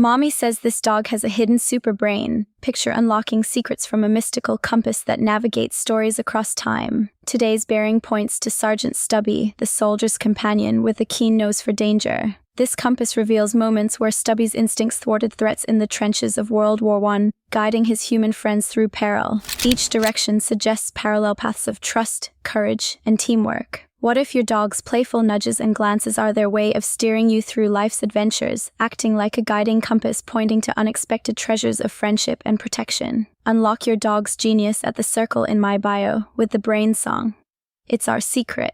Mommy says this dog has a hidden super brain. Picture unlocking secrets from a mystical compass that navigates stories across time. Today's bearing points to Sergeant Stubby, the soldier's companion with a keen nose for danger. This compass reveals moments where Stubby's instincts thwarted threats in the trenches of World War I, guiding his human friends through peril. Each direction suggests parallel paths of trust, courage, and teamwork. What if your dog's playful nudges and glances are their way of steering you through life's adventures, acting like a guiding compass pointing to unexpected treasures of friendship and protection? Unlock your dog's genius at the circle in my bio with the Brain Song. It's our secret.